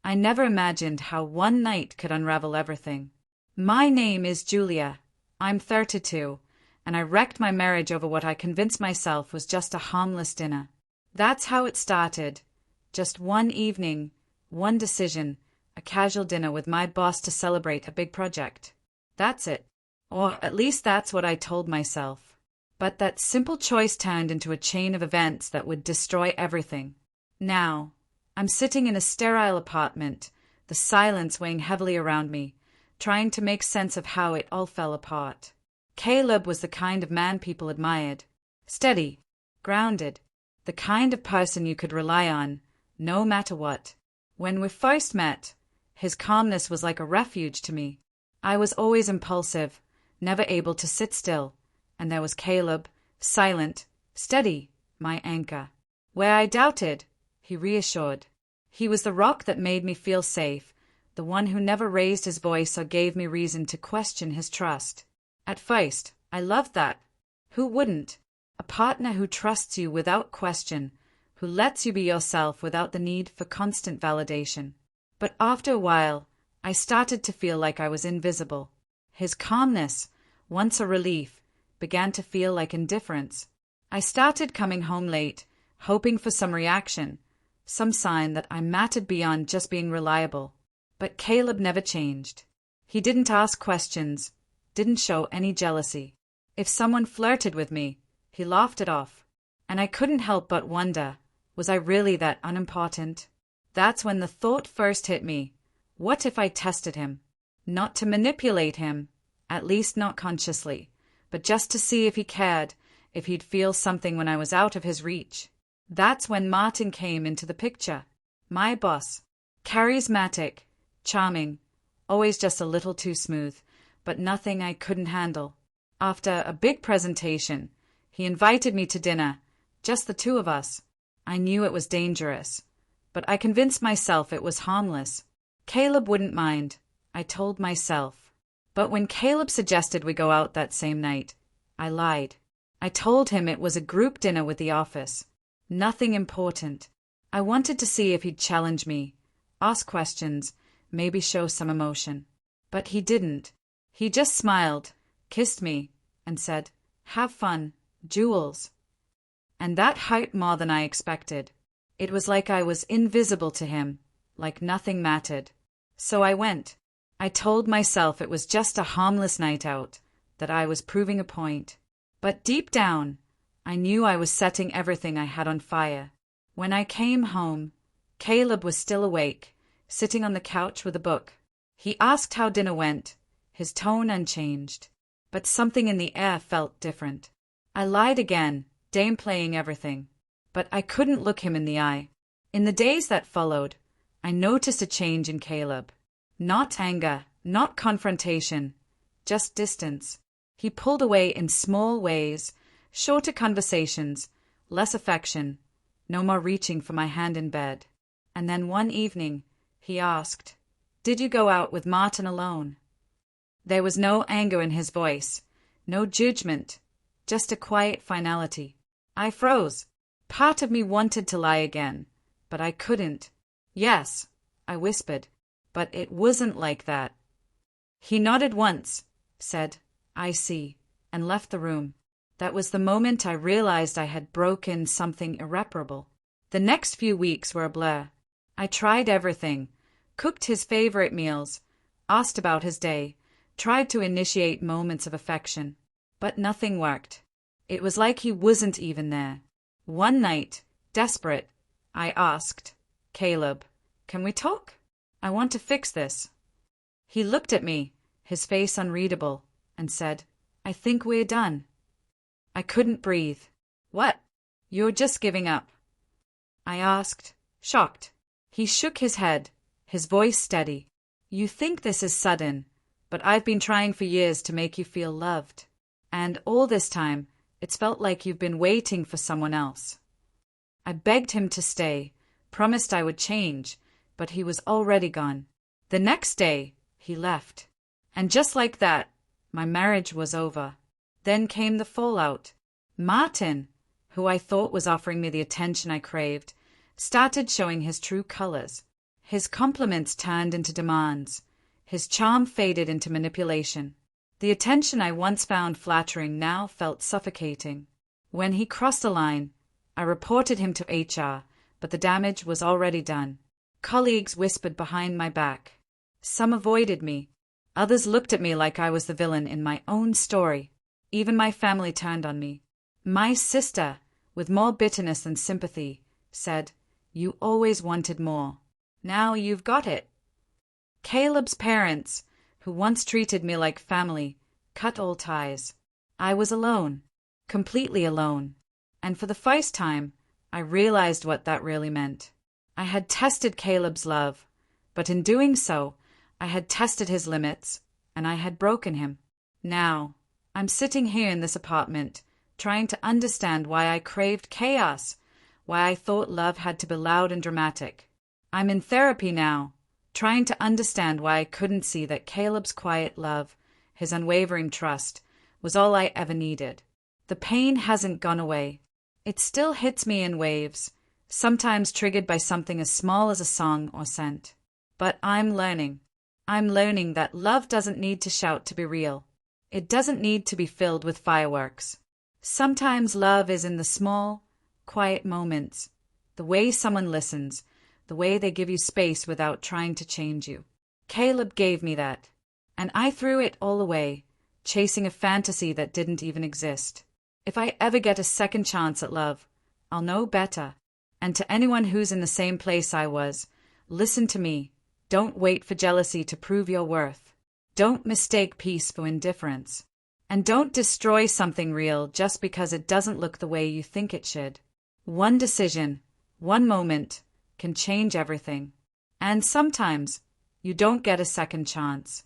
I never imagined how one night could unravel everything. My name is Julia. I'm 32, and I wrecked my marriage over what I convinced myself was just a harmless dinner. That's how it started. Just one evening, one decision, a casual dinner with my boss to celebrate a big project. That's it. Or at least that's what I told myself. But that simple choice turned into a chain of events that would destroy everything. Now, I'm sitting in a sterile apartment, the silence weighing heavily around me, trying to make sense of how it all fell apart. Caleb was the kind of man people admired. Steady, grounded, the kind of person you could rely on, no matter what. When we first met, his calmness was like a refuge to me. I was always impulsive, never able to sit still, and there was Caleb, silent, steady, my anchor. Where I doubted, he reassured. He was the rock that made me feel safe, the one who never raised his voice or gave me reason to question his trust. At first, I loved that. Who wouldn't? A partner who trusts you without question, who lets you be yourself without the need for constant validation. But after a while, I started to feel like I was invisible. His calmness, once a relief, began to feel like indifference. I started coming home late, hoping for some reaction, some sign that I mattered beyond just being reliable. But Caleb never changed. He didn't ask questions, didn't show any jealousy. If someone flirted with me, he laughed it off. And I couldn't help but wonder, was I really that unimportant? That's when the thought first hit me. What if I tested him? Not to manipulate him, at least not consciously, but just to see if he cared, if he'd feel something when I was out of his reach. That's when Martin came into the picture. My boss. Charismatic, charming, always just a little too smooth, but nothing I couldn't handle. After a big presentation, he invited me to dinner, just the two of us. I knew it was dangerous, but I convinced myself it was harmless. Caleb wouldn't mind, I told myself. But when Caleb suggested we go out that same night, I lied. I told him it was a group dinner with the office. Nothing important. I wanted to see if he'd challenge me, ask questions, maybe show some emotion. But he didn't. He just smiled, kissed me, and said, "Have fun, Jules." And that hurt more than I expected. It was like I was invisible to him, like nothing mattered. So I went. I told myself it was just a harmless night out, that I was proving a point. But deep down, I knew I was setting everything I had on fire. When I came home, Caleb was still awake, sitting on the couch with a book. He asked how dinner went, his tone unchanged. But something in the air felt different. I lied again, downplaying everything. But I couldn't look him in the eye. In the days that followed, I noticed a change in Caleb. Not anger, not confrontation, just distance. He pulled away in small ways, shorter conversations, less affection, no more reaching for my hand in bed. And then one evening, he asked, "Did you go out with Martin alone?" There was no anger in his voice, no judgment, just a quiet finality. I froze. Part of me wanted to lie again, but I couldn't. "Yes," I whispered, but it wasn't like that. He nodded once, said, "I see," and left the room. That was the moment I realized I had broken something irreparable. The next few weeks were a blur. I tried everything, cooked his favorite meals, asked about his day, tried to initiate moments of affection. But nothing worked. It was like he wasn't even there. One night, desperate, I asked, "Caleb, can we talk? I want to fix this." He looked at me, his face unreadable, and said, "I think we're done." I couldn't breathe. "What? You're just giving up?" I asked, shocked. He shook his head, his voice steady. "You think this is sudden, but I've been trying for years to make you feel loved. And all this time, it's felt like you've been waiting for someone else." I begged him to stay, promised I would change, but he was already gone. The next day, he left. And just like that, my marriage was over. Then came the fallout. Martin, who I thought was offering me the attention I craved, started showing his true colors. His compliments turned into demands. His charm faded into manipulation. The attention I once found flattering now felt suffocating. When he crossed the line, I reported him to HR, but the damage was already done. Colleagues whispered behind my back. Some avoided me. Others looked at me like I was the villain in my own story. Even my family turned on me. My sister, with more bitterness than sympathy, said, "You always wanted more. Now you've got it." Caleb's parents, who once treated me like family, cut all ties. I was alone, completely alone. And for the first time, I realized what that really meant. I had tested Caleb's love, but in doing so, I had tested his limits, and I had broken him. Now, I'm sitting here in this apartment, trying to understand why I craved chaos, why I thought love had to be loud and dramatic. I'm in therapy now, trying to understand why I couldn't see that Caleb's quiet love, his unwavering trust, was all I ever needed. The pain hasn't gone away. It still hits me in waves, sometimes triggered by something as small as a song or scent. But I'm learning. I'm learning that love doesn't need to shout to be real. It doesn't need to be filled with fireworks. Sometimes love is in the small, quiet moments, the way someone listens, the way they give you space without trying to change you. Caleb gave me that, and I threw it all away, chasing a fantasy that didn't even exist. If I ever get a second chance at love, I'll know better. And to anyone who's in the same place I was, listen to me. Don't wait for jealousy to prove your worth. Don't mistake peace for indifference. And don't destroy something real just because it doesn't look the way you think it should. One decision, one moment, can change everything. And sometimes, you don't get a second chance.